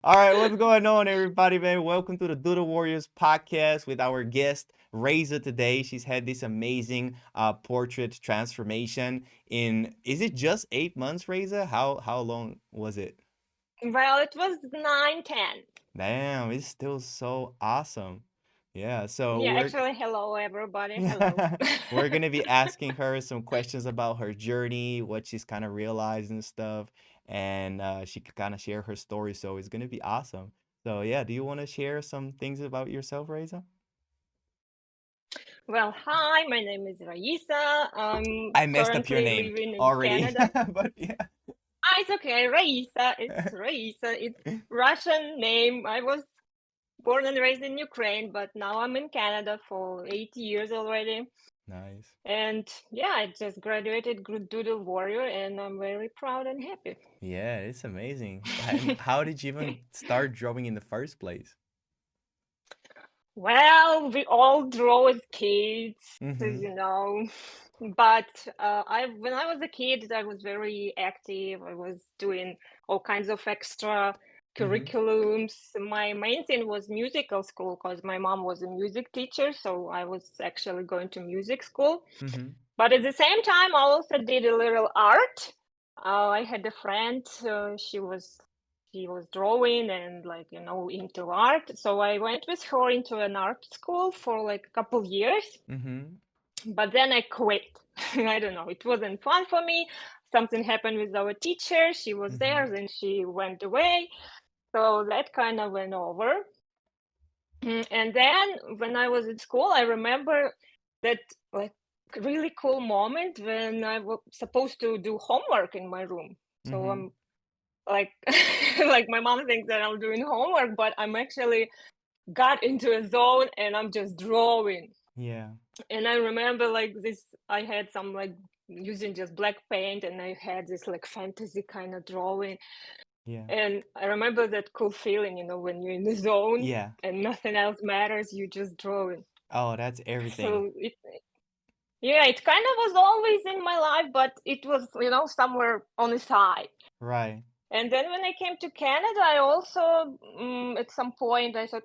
All right, what's going on, everybody, man? Welcome to the Doodle Warriors podcast with our guest, Raisa, today. She's had this amazing portrait transformation in, is it just 8 months, Raisa? How long was it? Well, it was 9:10. Damn, it's still so awesome. Yeah, so Yeah, we're actually, hello everybody. Hello. we're gonna be asking her some questions about her journey, what she's kind of realized and stuff, and she could kind of share her story. So it's gonna be awesome. So yeah, do you want to share some things about yourself, Raisa? Well, hi, my name is Raisa. I'm I messed up your currently name living in already, Canada. but yeah. Ah, it's okay, Raisa. It's Raisa. It's Russian name. I was born and raised in Ukraine, but now I'm in Canada for 8 years already. Nice. And yeah, I just graduated Doodle Warrior, and I'm very proud and happy. Yeah, it's amazing. And how did you even start drawing in the first place? Well, we all draw as kids, as Mm-hmm. you know. But I, when I was a kid, I was very active. I was doing all kinds of extra Mm-hmm. curriculums. My main thing was musical school because my mom was a music teacher, so I was actually going to music school. Mm-hmm. But at the same time, I also did a little art. I had a friend. She was drawing and into art. So I went with her into an art school for like a couple years. Mm-hmm. But then I quit. I don't know. It wasn't fun for me. Something happened with our teacher. She was Mm-hmm. there, then she went away. So that kind of went over. And then when I was at school, I remember that like really cool moment when I was supposed to do homework in my room. So Mm-hmm. I'm like like my mom thinks that I'm doing homework, but I'm actually got into a zone and I'm just drawing. Yeah. And I remember like this, I had some like using just black paint and I had this like fantasy kind of drawing. Yeah. And I remember that cool feeling, when you're in the zone Yeah. and nothing else matters, you just drawing. Oh, that's everything. So yeah, it kind of was always in my life, but it was, somewhere on the side. Right. And then when I came to Canada, I also, at some point, I thought,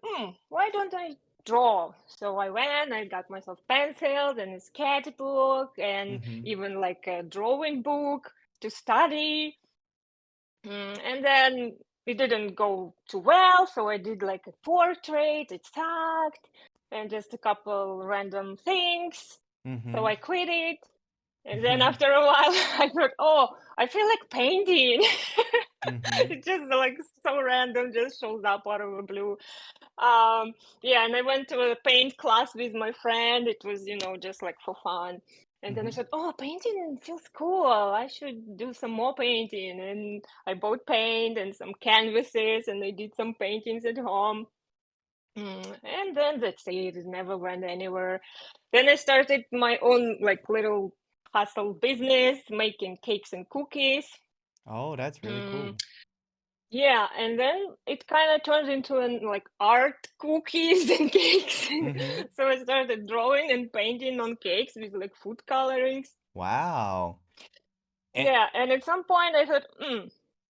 why don't I draw? So I went, I got myself pencils and a sketchbook and Mm-hmm. even like a drawing book to study. And then it didn't go too well, so I did like a portrait, it sucked, and just a couple random things. So Mm-hmm. I quit it. And then after a while, I thought, oh, I feel like painting. Mm-hmm. It just like so random, just shows up out of the blue. Um, yeah, and I went to a paint class with my friend. It was, just like for fun. And then I Mm-hmm. said, oh, painting feels cool. I should do some more painting. And I bought paint and some canvases and I did some paintings at home. And then that's it. It never went anywhere. Then I started my own like little hustle business, making cakes and cookies. Oh, that's really Mm, cool. yeah, and then it kind of turned into an like art cookies and cakes. Mm-hmm. So I started drawing and painting on cakes with like food colorings. Wow. And Yeah, and at some point I thought,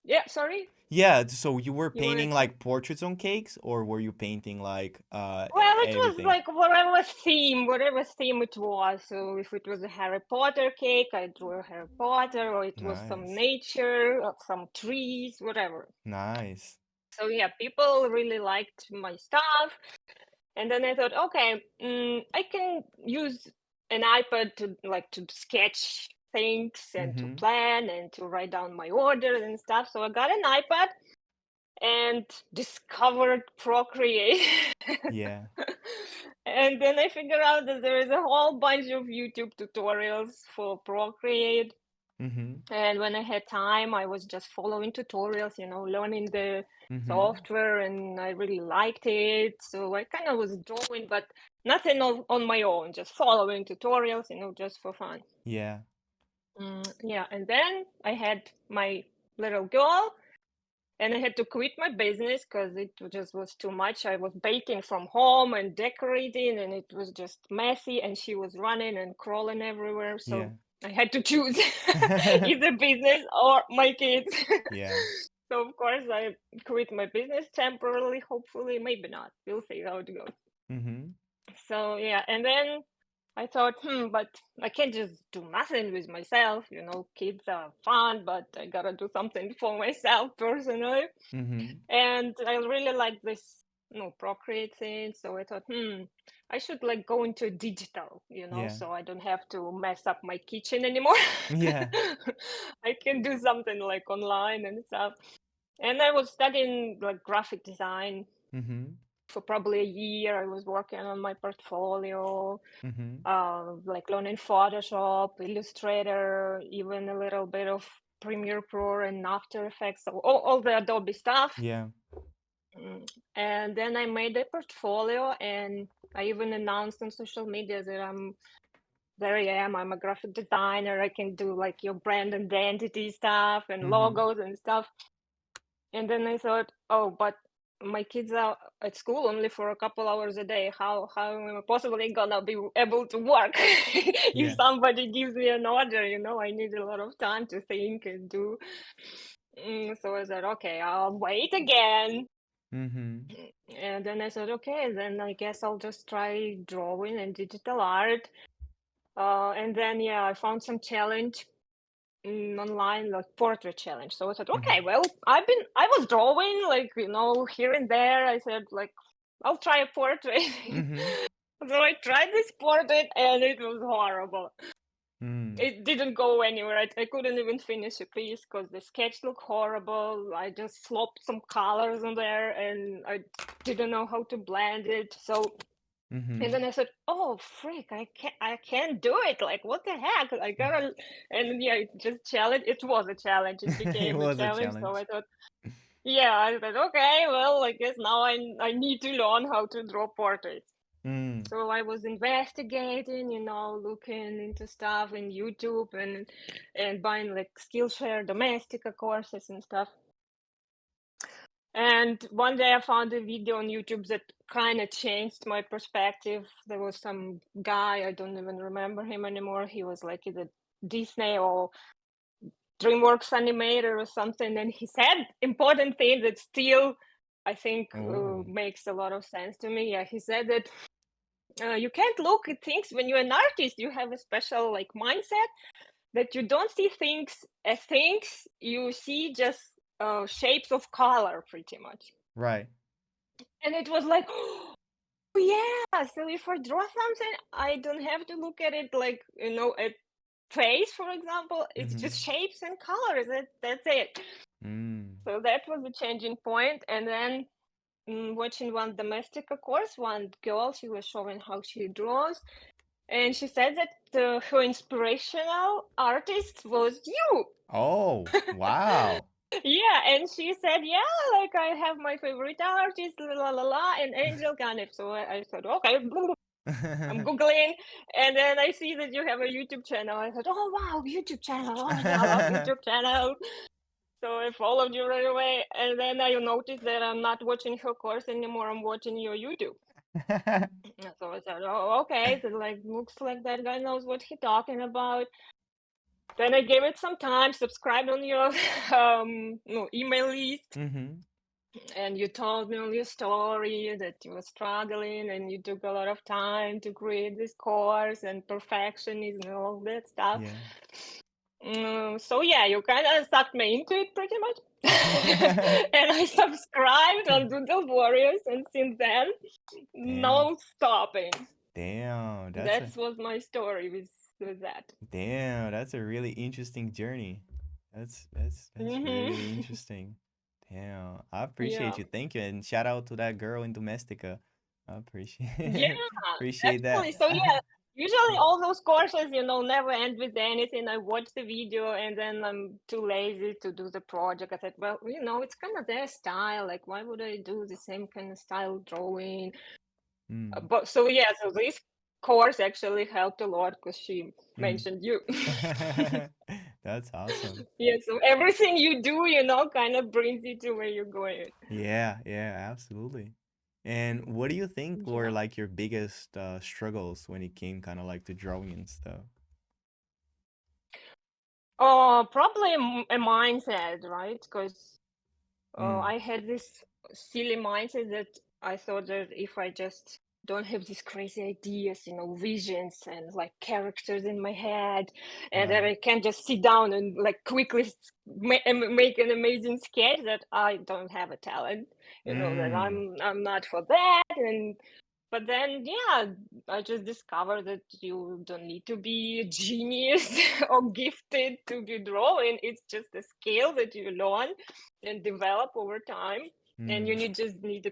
yeah, sorry, yeah, so you were you wanted painting to. like portraits on cakes, or were you painting like Well, it was everything? like whatever theme it was. So if it was a Harry Potter cake, I drew a Harry Potter, or it was some Nice. nature, or some trees, whatever. Nice. So yeah, people really liked my stuff. And then I thought, okay, I can use an iPad to sketch things and to Mm-hmm. plan and to write down my orders and stuff. So I got an iPad and discovered Procreate. Yeah. And then I figured out that there is a whole bunch of YouTube tutorials for Procreate. Mm-hmm. And when I had time, I was just following tutorials, learning the Mm-hmm. software, and I really liked it. So I kind of was drawing, but nothing on my own, just following tutorials, just for fun. Yeah. Yeah, and then I had my little girl, and I had to quit my business because it just was too much. I was baking from home and decorating, and it was just messy, and she was running and crawling everywhere. Yeah. So I had to choose either business or my kids. Yeah. So of course I quit my business temporarily, hopefully, maybe not. We'll see how it goes. Mm-hmm. So yeah, and then I thought, but I can't just do nothing with myself. Kids are fun, but I gotta do something for myself personally. Mm-hmm. And I really like this, Procreate thing. So I thought, I should like go into digital, Yeah. so I don't have to mess up my kitchen anymore. Yeah. I can do something like online and stuff. And I was studying like graphic design Mm-hmm. for probably a year. I was working on my portfolio, Mm-hmm. like learning Photoshop, Illustrator, even a little bit of Premiere Pro and After Effects, so all the Adobe stuff. Yeah. And then I made a portfolio, and I even announced on social media that there I am. I'm a graphic designer. I can do like your brand identity stuff and Mm-hmm. logos and stuff. And then I thought, oh, but my kids are at school only for a couple hours a day. How am I possibly gonna be able to work if Yeah. somebody gives me an order? I need a lot of time to think and do. So I said, okay, I'll wait again. Mm-hmm. And then I said, okay, then I guess I'll just try drawing and digital art. And then yeah, I found some challenge online, like portrait challenge. So I said, Mm-hmm. okay, well, I was drawing like here and there. I said like I'll try a portrait. Mm-hmm. So I tried this portrait and it was horrible. Mm. It didn't go anywhere. I couldn't even finish a piece because the sketch looked horrible. I just slopped some colors on there and I didn't know how to blend it. So and Mm-hmm. then I said, "Oh, freak! I can't do it. Like, what the heck? I gotta." And yeah, it just challenge. It was a challenge. It It became a was a challenge. So challenge. I thought, yeah, I said, okay, well, I guess now I need to learn how to draw portraits. Mm. So I was investigating, looking into stuff in YouTube and buying like Skillshare Domestika courses and stuff. And one day I found a video on YouTube that kind of changed my perspective. There was some guy, I don't even remember him anymore. He was like either Disney or DreamWorks animator or something. And he said important things that still, I think, Oh. makes a lot of sense to me. Yeah, he said that you can't look at things when you're an artist. You have a special like mindset that you don't see things as things. You see just shapes of color, pretty much. Right. And it was like, oh yeah, so if I draw something, I don't have to look at it like, at face, for example. It's Mm-hmm. just shapes and colors. That's it. Mm. So that was the changing point. And then watching one Domestika course, one girl, she was showing how she draws. And she said that her inspirational artist was you. Oh, wow. Yeah, and she said, yeah, like I have my favorite artist, la la la la, and Angel Ganef. So I said, okay, I'm googling, and then I see that you have a YouTube channel. I thought, oh wow, YouTube channel! Oh yeah, I love YouTube channel. So I followed you right away, and then I noticed that I'm not watching her course anymore. I'm watching your YouTube. So I said, oh okay, so like looks like that guy knows what he's talking about. Then I gave it some time, subscribed on your email list, Mm-hmm. and you told me all your story that you were struggling and you took a lot of time to create this course and perfectionism and all that stuff. Yeah. So yeah, you kind of sucked me into it pretty much. And I subscribed on Doodle Warriors, and since then, Damn. no stopping. Damn. That was my story with that. That's a really interesting journey. That's really Hmm. interesting. Damn. I appreciate Yeah. you. Thank you. And shout out to that girl in Domestica. I Yeah, appreciate appreciate actually. that. So yeah, usually all those courses, never end with anything. I watch the video and then I'm too lazy to do the project. I said, well, it's kind of their style. Like, why would I do the same kind of style drawing? Mm. But so yeah, so this course actually helped a lot because she Mm. mentioned you. That's awesome. Yeah, so everything you do, kind of brings you to where you're going. Yeah, yeah, absolutely. And what do you think were Yeah. like your biggest struggles when it came kind of like to drawing and stuff? Oh, probably a mindset, right? Because Mm. I had this silly mindset that I thought that if I just don't have these crazy ideas, visions and like characters in my head, and that Right. I can just sit down and like quickly make an amazing sketch, that I don't have a talent, that Mm. I'm not for that. And but then, yeah, I just discovered that you don't need to be a genius or gifted to be drawing. It's just a skill that you learn and develop over time. And you Mm. just need the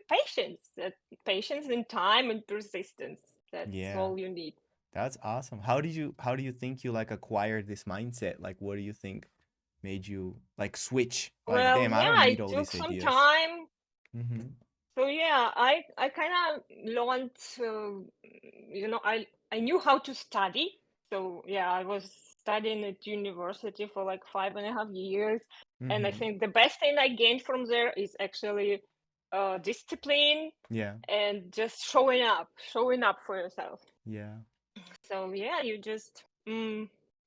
patience and time and persistence. That's Yeah. all you need. That's awesome. How do you think you like acquired this mindset? Like what do you think made you like switch? Like, Well, damn, I yeah, don't need it all took these some ideas. time. Mm-hmm. So yeah, I kind of learned, I knew how to study. So yeah, I was studying at university for like 5.5 years, and I Mm-hmm. think the best thing I gained from there is actually discipline Yeah. and just showing up for yourself. Yeah. So yeah, you just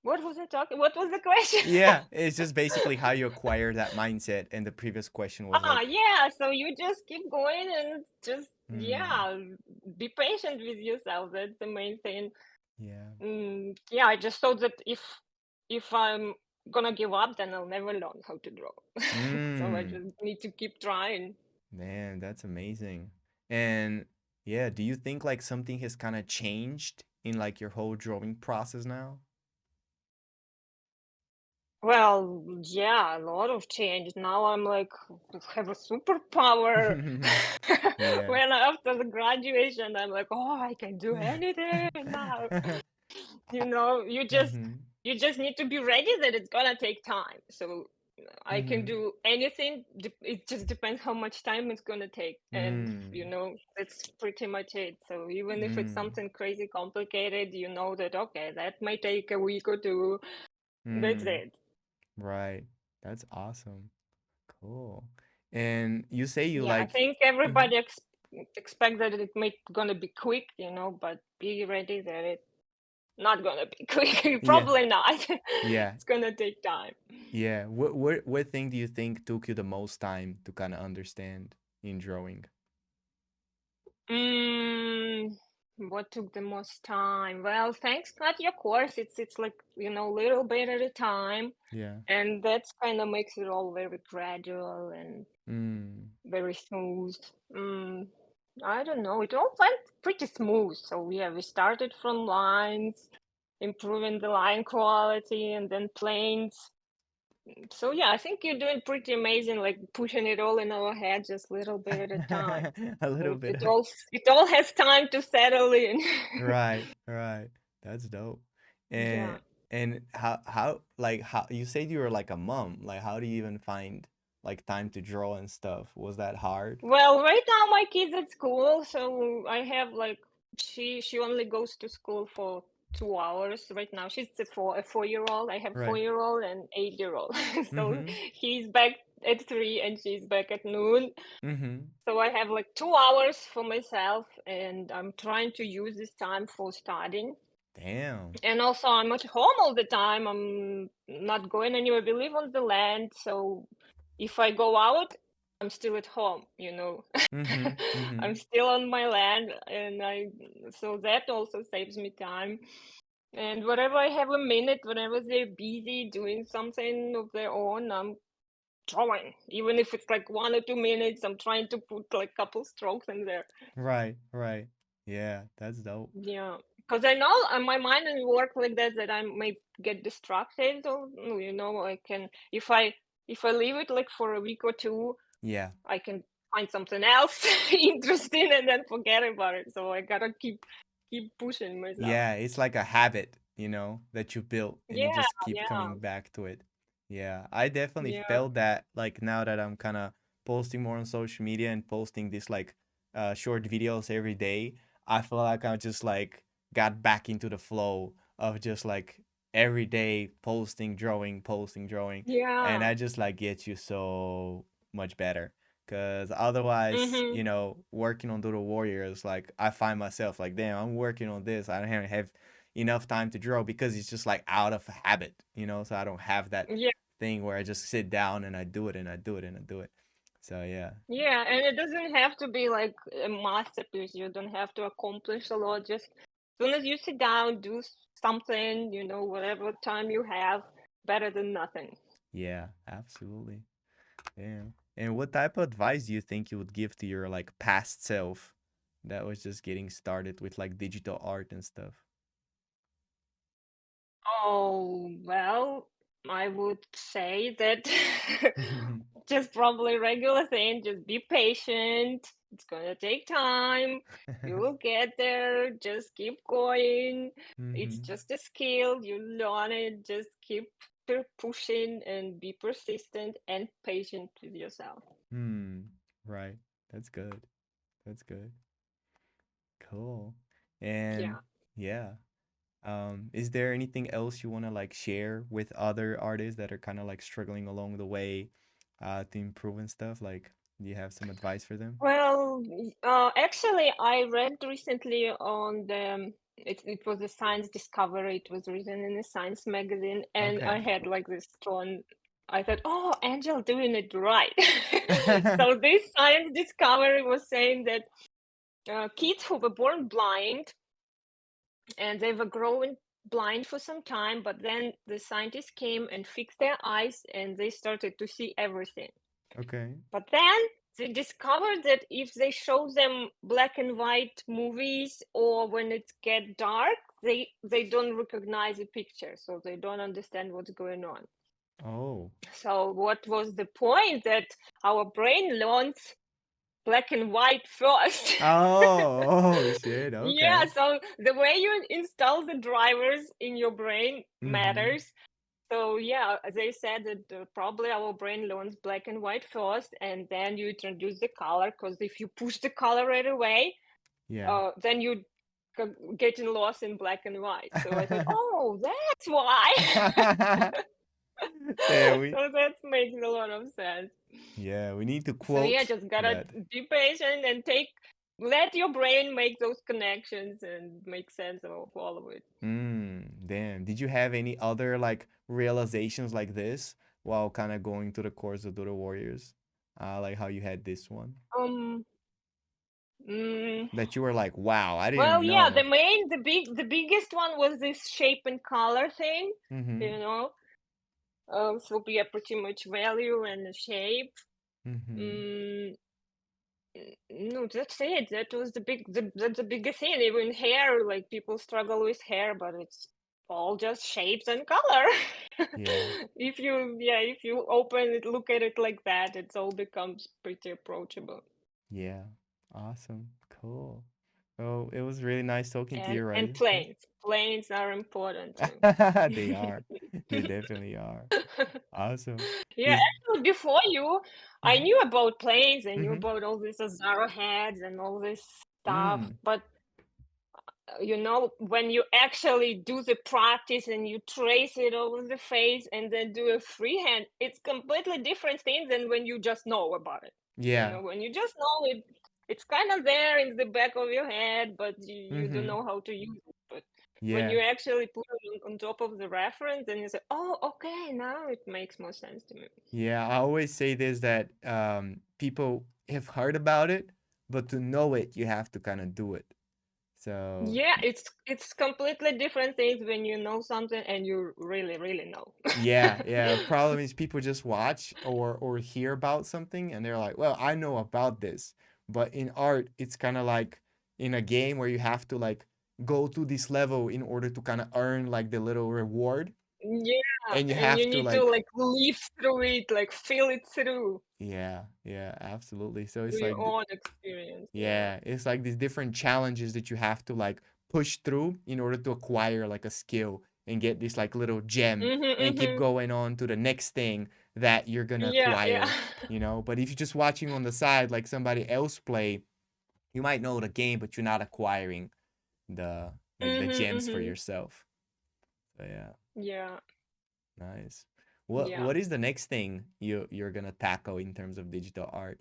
what was I talking? What was the question? Yeah, it's just basically how you acquire that mindset. And the previous question was like, Yeah, so you just keep going and just, mm, yeah, be patient with yourself. That's the main thing. yeah. Yeah, I just thought that if I'm gonna give up, then I'll never learn how to draw. So I Mm, just need to keep trying. man, that's amazing. And yeah, do you think like something has kind of changed in like your whole drawing process now? Well, yeah, a lot of change. Now I'm like have a superpower. Yeah. When after the graduation, I'm like, oh, I can do anything now. You just Mm-hmm. you just need to be ready that it's gonna take time. So I can Mm-hmm. do anything. It just depends how much time it's gonna take, and Mm. that's pretty much it. So even if it's Mm. something crazy complicated, you know that okay, that might take a week or two. That's Mm. it. Right. That's awesome. Cool. And you say you Yeah, I like, think mhm. everybody expect that it might gonna be quick, but be ready that it's not gonna be quick. Yeah. Probably not. Yeah. It's gonna take time. Yeah. What thing do you think took you the most time to kind of understand in drawing? Mm, what took the most time? Well, thanks God your course. It's like, little bit at a time. Yeah. And that's kind of makes it all very gradual and Mm. very smooth. Mm, I don't know. It all went pretty smooth. So yeah, we started from lines, improving the line quality, and then planes. So yeah, I think you're doing pretty amazing, like pushing it all in our head just little bit at a time. A So little it, bit. it all it all has time to settle in. Right, right. That's dope. Yeah. And how like how you said you were like a mom. Like how do you even find like time to draw and stuff? Was that hard? Well, right now my kid's at school, so I have like she only goes to school for 2 hours right now. She's a 4-year-old. I have Right. 4-year-old and 8-year-old. So Mm-hmm. he's back at 3 and she's back at noon. Mm-hmm. So I have like 2 hours for myself, and I'm trying to use this time for studying. Damn. And also, I'm at home all the time. I'm not going anywhere. We live on the land, so if I go out, I'm still at home. Mm-hmm. Mm-hmm. I'm still on my land, and so that also saves me time. And whenever I have a minute, whenever they're busy doing something of their own, I'm drawing. Even if it's like 1 or 2 minutes, I'm trying to put like couple strokes in there. Right, right. Yeah, that's dope. Yeah, because I know my mind will work like that, that I may get distracted, or I can if I leave it like for a week or two, Yeah. I can find something else interesting and then forget about it. So I gotta keep pushing myself. Yeah, it's like a habit, you know, that you built and you Yeah, just keep yeah, coming back to it. Yeah, I definitely yeah, felt that like now that I'm kind of posting more on social media and posting these like short videos every day, I feel like I just like got back into the flow of just like every day posting, drawing, and yeah. I just like get you so much better. Cause otherwise, Mhm. you know, working on Doodle Warriors, like I find myself like, damn, I'm working on this. I don't have enough time to draw because it's just like out of habit, you know. So I don't have that Yeah. thing where I just sit down and I do it and I do it and I do it. So yeah. Yeah, and it doesn't have to be like a masterpiece. You don't have to accomplish a lot. Just as soon as you sit down, do something, whatever time you have, better than nothing. Yeah, absolutely. Yeah. And what type of advice do you think you would give to your like past self that was just getting started with like digital art and stuff? Oh, well, I would say that just probably regular thing, just be patient. It's gonna take time. You will get there. Just keep going. It's Mm-hmm. just a skill. You learn it. Just keep pushing and be persistent and patient with yourself. Hmm. Right. That's good. That's good. Cool. And Yeah. yeah. Is there anything else you want to like share with other artists that are kind of like struggling along the way to improve and stuff? Like, do you have some advice for them? Well, actually, I read recently on it was a science discovery. It was written in a science magazine, and Okay. I had like this strong. I thought, oh, Angel doing it right. So this science discovery was saying that kids who were born blind and they were growing blind for some time, but then the scientists came and fixed their eyes, and they started to see everything. Okay. But then they discovered that if they show them black and white movies or when it get dark, they don't recognize the picture, so they don't understand what's going on. Oh. So what was the point that our brain learns black and white first? Oh, oh shit. Yeah, Okay. so the way you install the drivers in your brain Mm-hmm. matters. So yeah, they said that probably our brain learns black and white first, and then you introduce the color. Because if you push the color right away, Yeah. then you getting lost in black and white. So I thought, oh, that's why. Damn, we So that makes a lot of sense. yeah, we need to So yeah, quote just gotta that. be patient and let your brain make those connections and make sense of all of it. Damn. Did you have any other like realizations like this while kind of going through the course of Doodle Warriors? Like how you had this one Um. mm, that you were like, wow, I Well, didn't yeah, know. the biggest one was this shape and color thing, Mm-hmm. you know. So yeah, pretty much value and the shape. Mm-hmm. Mm, no, that's it. That was that's the biggest thing. Even hair, like people struggle with hair, but it's all just shapes and color. Yeah. If you open it, look at it like that, it all becomes pretty approachable. Yeah. Awesome. Cool. Well, it was really nice talking to you, And right? planes are important too. They are. They definitely are. Awesome. Yeah, Is actually, before you, I Mhm. knew about planes. I knew Mhm. about all these Azaro heads and all this stuff. Mm. But when you actually do the practice and you trace it over the face and then do a freehand, it's completely different thing than when you just know about it. Yeah. When you just know it, it's kind of there in the back of your head, but you don't Mhm. know how to use it. But when Yeah. you actually put it on top of the reference, then you say, "Oh, okay, now it makes more sense to me." Yeah, I always say this that people have heard about it, but to know it, you have to kind of do it. So, Yeah, it's completely different things when you know something and you really, really know. yeah, yeah. Problem is people just watch or hear about something and they're like, "Well, I know about this." But in art, it's kind of like in a game where you have to like go to this level in order to kind of earn like the little reward, Yeah, and you and you have to need to like like live through it, like feel it through yeah, yeah, absolutely. So it's your like own experience. Yeah. yeah, it's like these different challenges that you have to like push through in order to acquire like a skill and get this like little gem Mhm, and keep mhm. going on to the next thing that you're gonna Yeah, yeah. acquire, you know? But if you're just watching on the side like somebody else play, you might know the game, but you're not acquiring the the Mhm, gems for mhm. yourself. So yeah, Yeah, nice. yeah. What is the next thing you're gonna tackle in terms of digital art?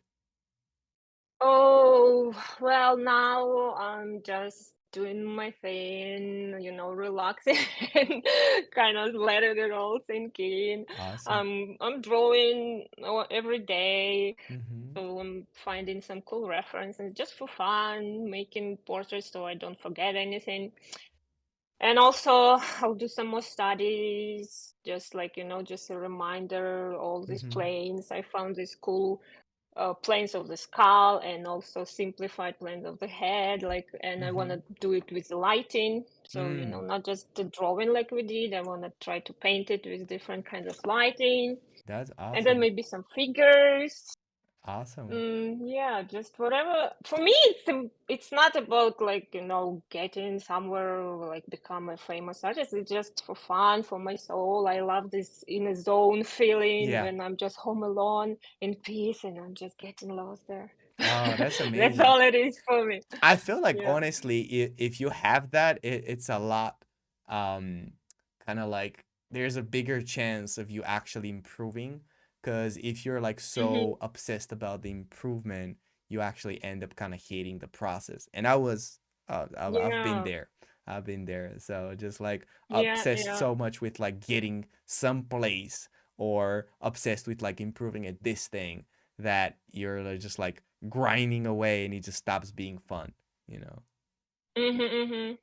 Oh, well, now I'm just doing my thing, relaxing and kind of letting it all sink in. Awesome. I'm drawing every day, Mm-hmm. so I'm finding some cool references just for fun, making portraits so I don't forget anything. And also, I'll do some more studies, just like, just a reminder, all these Mm-hmm. planes. I found this cool planes of the skull and also simplified planes of the head, like, and I want Mm-hmm. to do it with lighting. So, Mm. not just the drawing like we did. I want to try to paint it with different kinds of lighting, That's and then awesome. maybe some figures. Awesome. Yeah, just whatever. For me, it's not about like, getting somewhere or like become a famous artist. It's just for fun, for my soul. I love this inner zone feeling Yeah. when I'm just home alone in peace and I'm just getting lost there. Oh, that's That's amazing. all it is for me. I feel like Yeah. honestly, if you have that, it's a lot, um, kind of like there's a bigger chance of you actually improving. Because if you're like Hmm. so obsessed about the improvement, you actually end up kind of hating the process. And I was, I've been Yeah. there. I've been there. So just like Yeah. obsessed Yeah. so much with like getting someplace or obsessed with like improving at this thing that you're just like grinding away and it just stops being fun, you know?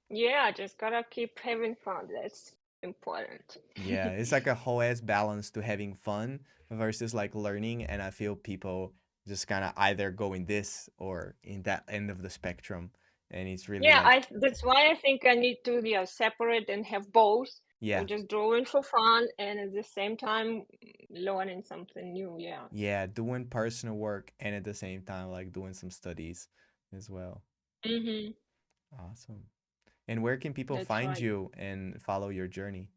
Yeah, just gotta keep having fun. That's important. Yeah, it's like a whole ass balance to having fun versus like learning. And I feel people just kind of either go in this or in that end of the spectrum. And it's really Yeah, like, that's why I think I need to, yeah, separate and have both. So yeah, just drawing for fun and at the same time learning something new. Yeah. yeah, doing personal work and at the same time, like doing some studies as well. Mm-hmm. Awesome. And where can people That's find right. you and follow your journey?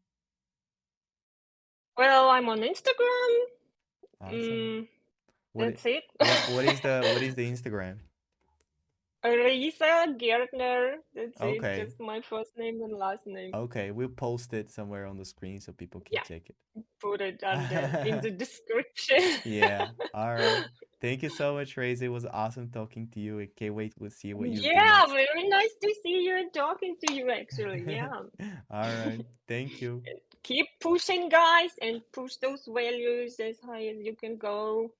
Well, I'm on Instagram. Awesome. Mm, What that's it. what is the Instagram? Raisa Gärtner. That's it. Okay. Just my first name and last name. Okay, we'll post it somewhere on the screen so people can Yeah, check put it in it. the description. Yeah. All right. Thank you so much, Raze. It was awesome talking to you. I can't wait to see what you do Yeah, next. very nice to see you and talking to you actually. Yeah. All right. Thank you. Keep pushing, guys, and push those values as high as you can go.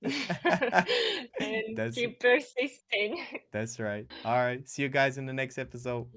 And That's keep persisting. that's right. All right. See you guys in the next episode.